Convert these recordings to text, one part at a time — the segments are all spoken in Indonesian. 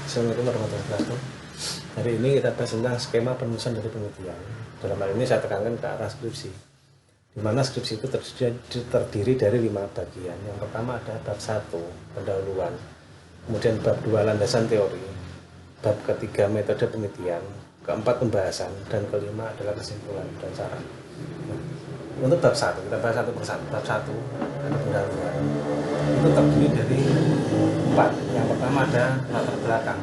Assalamualaikum warahmatullahi wabarakatuh. Hari ini kita bahas tentang skema penulisan dari penelitian. Dalam hal ini saya tekankan ke arah skripsi, di mana skripsi itu terdiri dari 5 bagian. Yang pertama ada bab 1, pendahuluan, kemudian bab 2, landasan teori, bab ketiga, metode penelitian, keempat, pembahasan, dan kelima adalah kesimpulan dan saran. Nah, untuk bab 1 kita bahas satu persatu. Bab 1 ada pendahuluan, itu terdiri dari 4. Yang pertama ada latar belakang.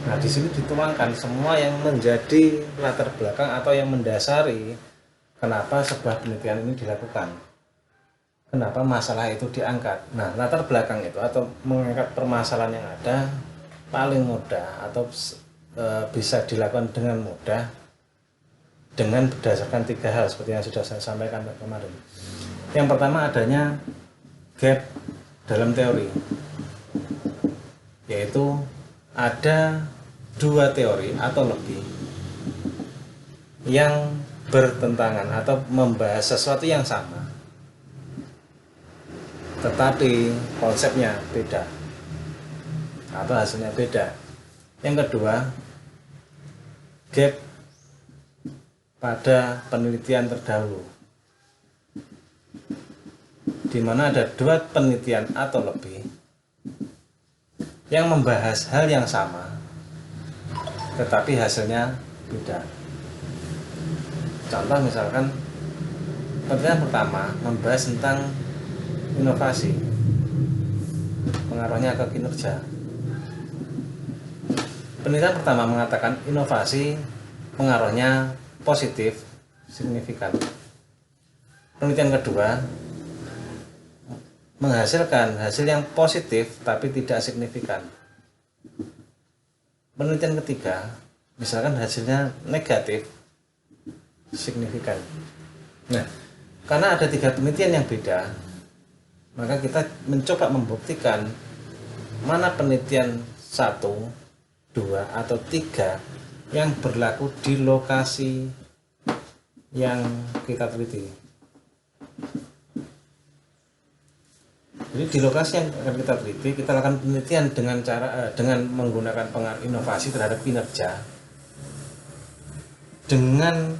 Nah, di sini dituangkan semua yang menjadi latar belakang atau yang mendasari kenapa sebuah penelitian ini dilakukan. Kenapa masalah itu diangkat. Nah, latar belakang itu atau mengangkat permasalahan yang ada paling mudah atau bisa dilakukan dengan mudah dengan berdasarkan 3 hal seperti yang sudah saya sampaikan kemarin. Yang pertama adanya gap dalam teori, yaitu ada 2 teori atau lebih yang bertentangan atau membahas sesuatu yang sama, tetapi konsepnya beda atau hasilnya beda. Yang kedua, gap pada penelitian terdahulu, di mana ada 2 penelitian atau lebih yang membahas hal yang sama tetapi hasilnya beda. Contoh misalkan penelitian pertama membahas tentang inovasi, pengaruhnya ke kinerja. Penelitian pertama mengatakan inovasi pengaruhnya positif, signifikan. Penelitian kedua menghasilkan hasil yang positif tapi tidak signifikan. Penelitian ketiga misalkan hasilnya negatif, signifikan. Nah, karena ada 3 penelitian yang beda, maka kita mencoba membuktikan mana penelitian 1, 2, atau 3 yang berlaku di lokasi yang kita teliti. Jadi di lokasi yang akan kita teliti, kita lakukan penelitian dengan menggunakan pengaruh inovasi terhadap kinerja dengan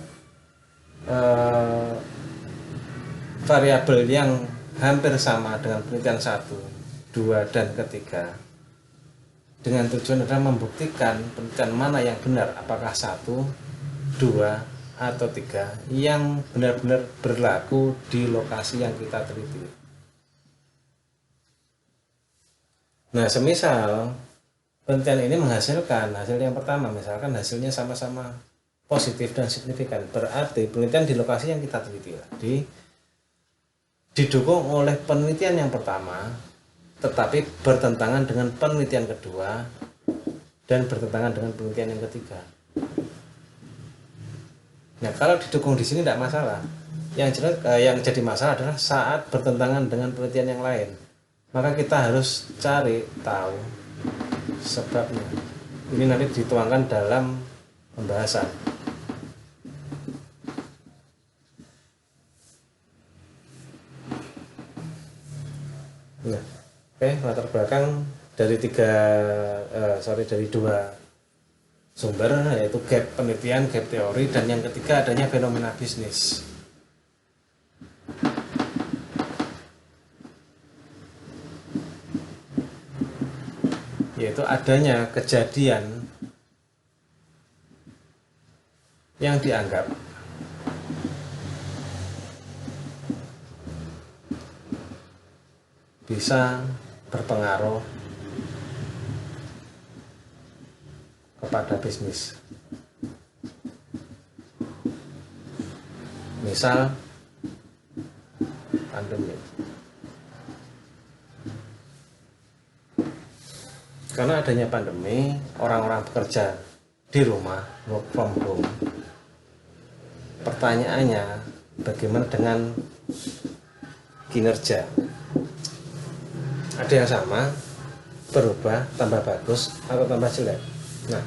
variabel yang hampir sama dengan penelitian 1, 2, dan ketiga, dengan tujuan adalah membuktikan penelitian mana yang benar, apakah 1, 2, atau 3 yang benar-benar berlaku di lokasi yang kita teliti. Nah, semisal penelitian ini menghasilkan hasil yang pertama, misalkan hasilnya sama-sama positif dan signifikan, berarti penelitian di lokasi yang kita teliti didukung oleh penelitian yang pertama tetapi bertentangan dengan penelitian kedua dan bertentangan dengan penelitian yang ketiga. Nah, kalau didukung di sini tidak masalah. Yang jadi masalah adalah saat bertentangan dengan penelitian yang lain. Maka kita harus cari tahu sebabnya. Ini nanti dituangkan dalam pembahasan. Nah, latar belakang dari 2 sumber, yaitu gap penelitian, gap teori, dan yang ketiga adanya fenomena bisnis. Yaitu adanya kejadian yang dianggap bisa berpengaruh kepada bisnis. Misal pandemi. Karena adanya pandemi, orang-orang bekerja di rumah, work from home. Pertanyaannya, bagaimana dengan kinerja? Ada yang sama, berubah, tambah bagus, atau tambah jelek? Nah,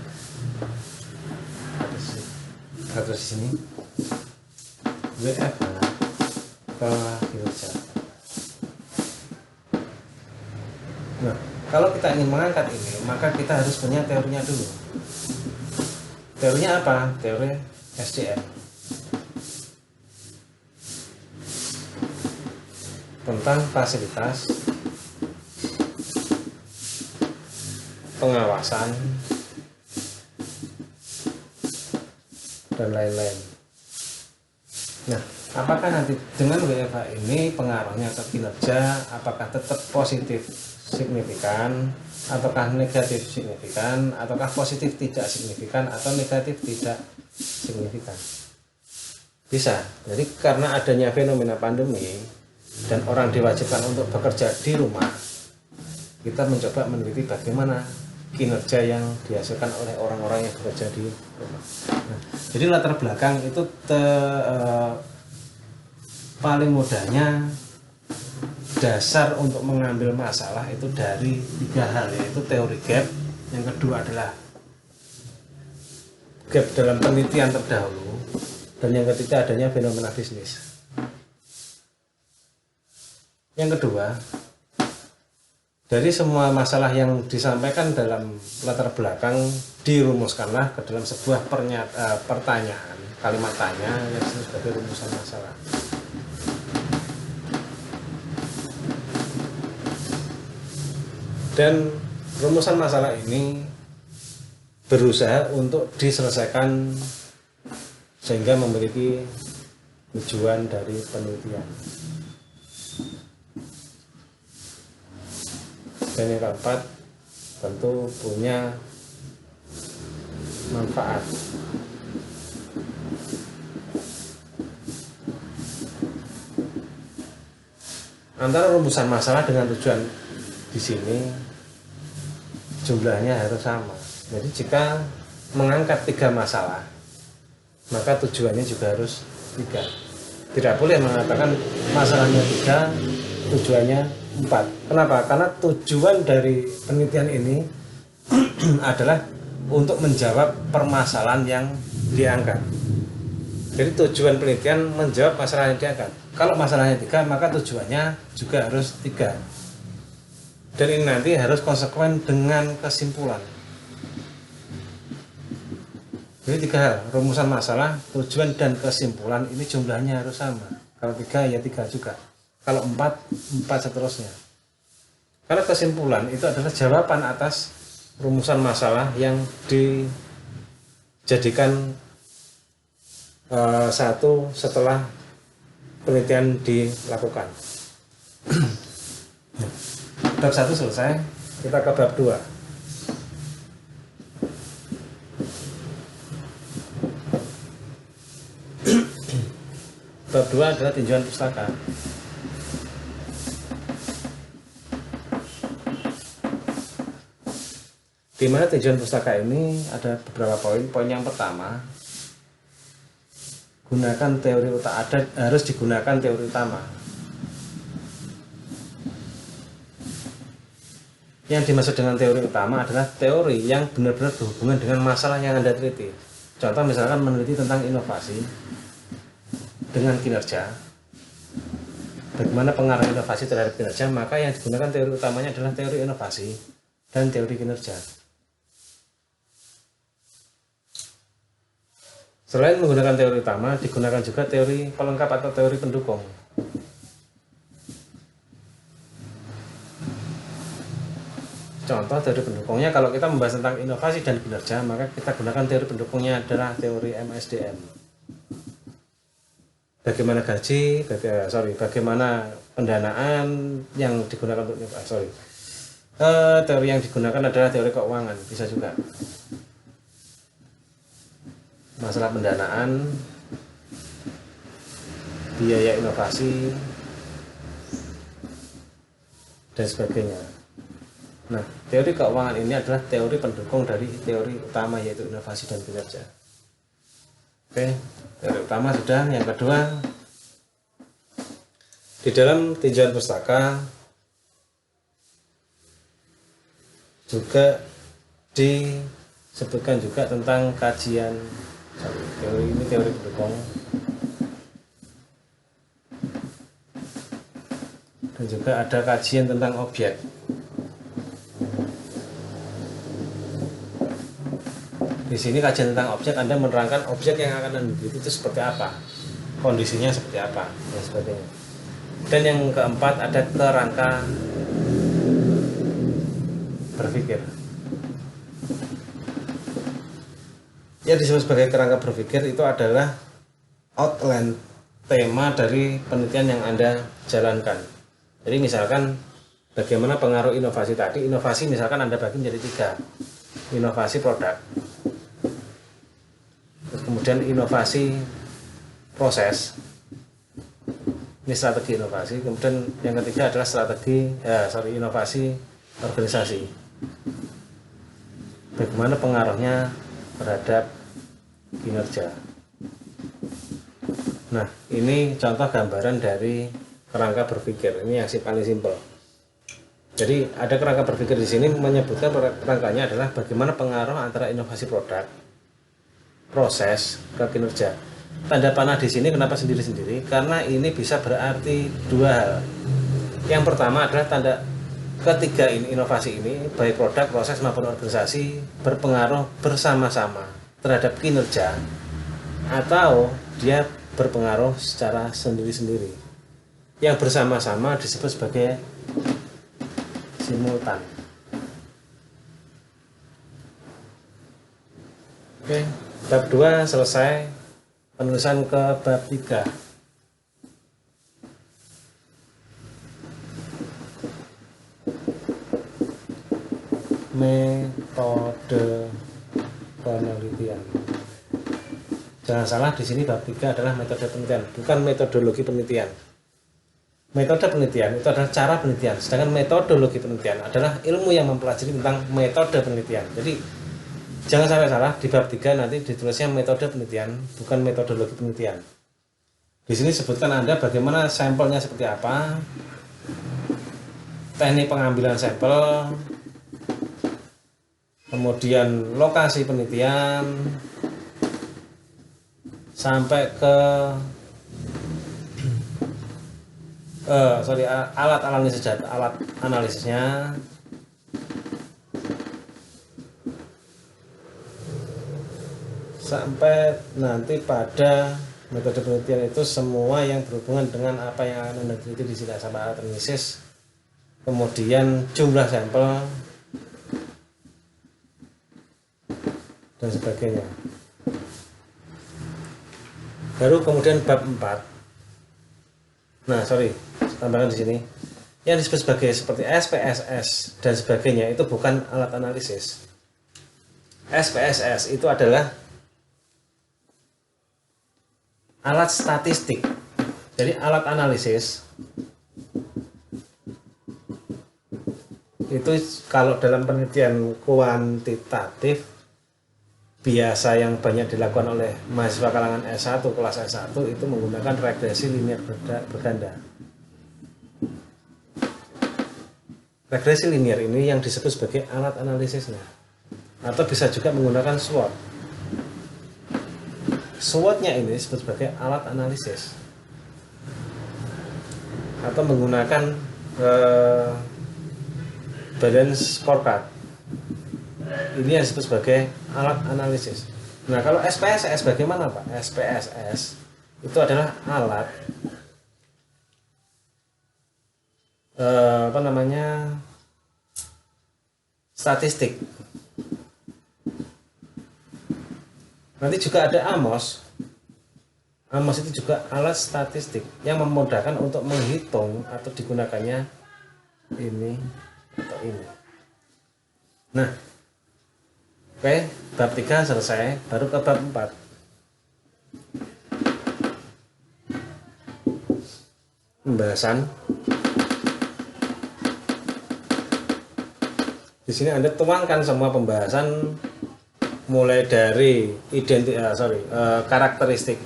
ada di sini WFH ke kinerja. Nah, kalau kita ingin mengangkat ini, maka kita harus punya teorinya dulu. Teorinya apa? Teori SDM. Tentang fasilitas, pengawasan, dan lain-lain. Nah, apakah nanti dengan WFH ini pengaruhnya ke kinerja, apakah tetap positif signifikan, ataukah negatif signifikan, ataukah positif tidak signifikan, atau negatif tidak signifikan? Bisa. Jadi karena adanya fenomena pandemi dan orang diwajibkan untuk bekerja di rumah, kita mencoba meneliti bagaimana kinerja yang dihasilkan oleh orang-orang yang bekerja di rumah. Nah, jadi latar belakang itu paling mudahnya dasar untuk mengambil masalah itu dari 3 hal, yaitu teori gap, yang kedua adalah gap dalam penelitian terdahulu, dan yang ketiga adanya fenomena bisnis. Yang kedua, dari semua masalah yang disampaikan dalam latar belakang dirumuskanlah ke dalam sebuah pertanyaan, kalimat tanya yang disebut sebagai rumusan masalah. Dan rumusan masalah ini berusaha untuk diselesaikan sehingga memiliki tujuan dari penelitian. Dan yang keempat, tentu punya manfaat. Antara rumusan masalah dengan tujuan di sini jumlahnya harus sama. Jadi jika mengangkat 3 masalah, maka tujuannya juga harus 3. Tidak boleh mengatakan masalahnya 3, tujuannya 4. Kenapa? Karena tujuan dari penelitian ini adalah untuk menjawab permasalahan yang diangkat. Jadi tujuan penelitian menjawab masalah yang diangkat. Kalau masalahnya 3, maka tujuannya juga harus 3. Dan ini nanti harus konsekuen dengan kesimpulan. Jadi 3 hal, rumusan masalah, tujuan, dan kesimpulan ini jumlahnya harus sama. Kalau 3 ya 3 juga. Kalau 4 seterusnya. Karena kesimpulan itu adalah jawaban atas rumusan masalah yang dijadikan satu setelah penelitian dilakukan. Bab 1 selesai, kita ke bab 2. Bab 2 adalah tinjauan pustaka. Di mana tinjauan pustaka ini ada beberapa poin. Poin yang pertama, harus digunakan teori utama. Yang dimaksud dengan teori utama adalah teori yang benar-benar berhubungan dengan masalah yang Anda teliti. Contoh misalkan meneliti tentang inovasi dengan kinerja, bagaimana pengaruh inovasi terhadap kinerja, maka yang digunakan teori utamanya adalah teori inovasi dan teori kinerja. Selain menggunakan teori utama, digunakan juga teori pelengkap atau teori pendukung. Contoh teori pendukungnya, kalau kita membahas tentang inovasi dan kinerja, maka kita gunakan teori pendukungnya adalah teori MSDM. Bagaimana bagaimana pendanaan yang digunakan untuk inovasi. Teori yang digunakan adalah teori keuangan, bisa juga. Masalah pendanaan, biaya inovasi, dan sebagainya. Nah, teori keuangan ini adalah teori pendukung dari teori utama, yaitu inovasi dan kinerja. Oke, teori utama sudah. Yang kedua, di dalam tinjauan pustaka juga disebutkan juga tentang kajian teori ini, teori pendukung, dan juga ada kajian tentang objek. Di sini kajian tentang objek, Anda menerangkan objek yang akan Anda teliti itu seperti apa, kondisinya seperti apa, dan sebagainya. Dan yang keempat ada kerangka berpikir. Yang disebut sebagai kerangka berpikir itu adalah outline, tema dari penelitian yang Anda jalankan. Jadi misalkan bagaimana pengaruh inovasi tadi. Inovasi misalkan Anda bagi menjadi 3. Inovasi produk, terus kemudian inovasi proses, ini strategi inovasi. Kemudian yang ketiga adalah inovasi organisasi, bagaimana pengaruhnya terhadap kinerja. Nah, ini contoh gambaran dari kerangka berpikir. Ini yang paling simpel. Jadi ada kerangka berpikir di sini menyebutkan kerangkanya adalah bagaimana pengaruh antara inovasi produk, proses ke kinerja. Tanda panah di sini kenapa sendiri-sendiri? Karena ini bisa berarti 2 hal. Yang pertama adalah tanda ketiga ini, inovasi ini baik produk, proses maupun organisasi berpengaruh bersama-sama terhadap kinerja atau dia berpengaruh secara sendiri-sendiri. Yang bersama-sama disebut sebagai simultan. Oke, bab 2 selesai. Penulisan ke bab 3. Metode penelitian. Jangan salah, di sini bab 3 adalah metode penelitian, bukan metodologi penelitian. Metode penelitian itu adalah cara penelitian, sedangkan metodologi penelitian adalah ilmu yang mempelajari tentang metode penelitian. Jadi jangan sampai salah, di bab 3 nanti ditulisnya metode penelitian, bukan metodologi penelitian. Di sini sebutkan Anda bagaimana sampelnya seperti apa, teknik pengambilan sampel, kemudian lokasi penelitian, sampai ke alat analisisnya, sampai nanti pada metode penelitian itu semua yang berhubungan dengan apa yang akan Anda teliti di sini, sampai alat analisis, kemudian jumlah sampel dan sebagainya. Baru kemudian bab 4. Nah, tambahan di sini. Yang disebut seperti SPSS dan sebagainya itu bukan alat analisis. SPSS itu adalah alat statistik. Jadi alat analisis itu kalau dalam penelitian kuantitatif biasa yang banyak dilakukan oleh mahasiswa kalangan S1, kelas S1 itu menggunakan regresi linier berganda. Regresi linier ini yang disebut sebagai alat analisisnya, atau bisa juga menggunakan SWOT. SWOT-nya ini disebut sebagai alat analisis, atau menggunakan balance scorecard. Ini yang disebut sebagai alat analisis. Nah, kalau SPSS bagaimana, Pak? SPSS itu adalah alat statistik. Nanti juga ada AMOS. AMOS itu juga alat statistik yang memudahkan untuk menghitung atau digunakannya ini atau ini. Nah, oke, bab 3 selesai, baru ke bab 4. Pembahasan. Di sini Anda tuangkan semua pembahasan mulai dari karakteristik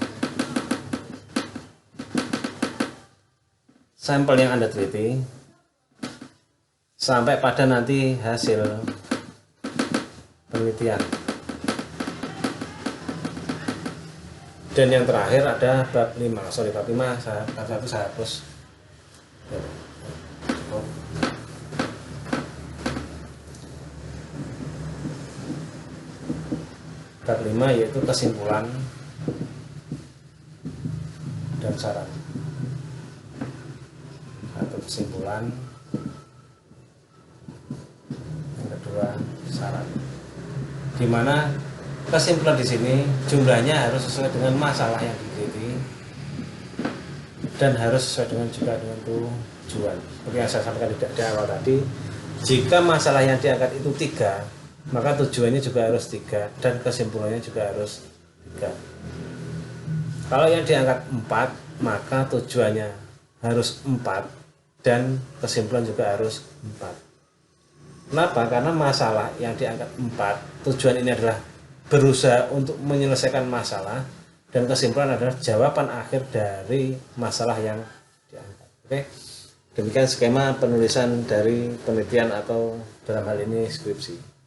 sampel yang Anda teliti sampai pada nanti hasil penelitian. Dan yang terakhir ada bab 5. Bab 5 saya hapus. Bab 5 yaitu kesimpulan dan saran. Satu kesimpulan, yang kedua saran. Di mana kesimpulan di sini jumlahnya harus sesuai dengan masalah yang diteliti dan harus sesuai dengan juga dengan tujuan. Seperti yang saya sampaikan di awal tadi, jika masalah yang diangkat itu 3, maka tujuannya juga harus 3 dan kesimpulannya juga harus 3. Kalau yang diangkat 4, maka tujuannya harus 4 dan kesimpulan juga harus 4. Kenapa? Karena masalah yang diangkat 4, tujuan ini adalah berusaha untuk menyelesaikan masalah, dan kesimpulan adalah jawaban akhir dari masalah yang diangkat. Oke, demikian skema penulisan dari penelitian atau dalam hal ini skripsi.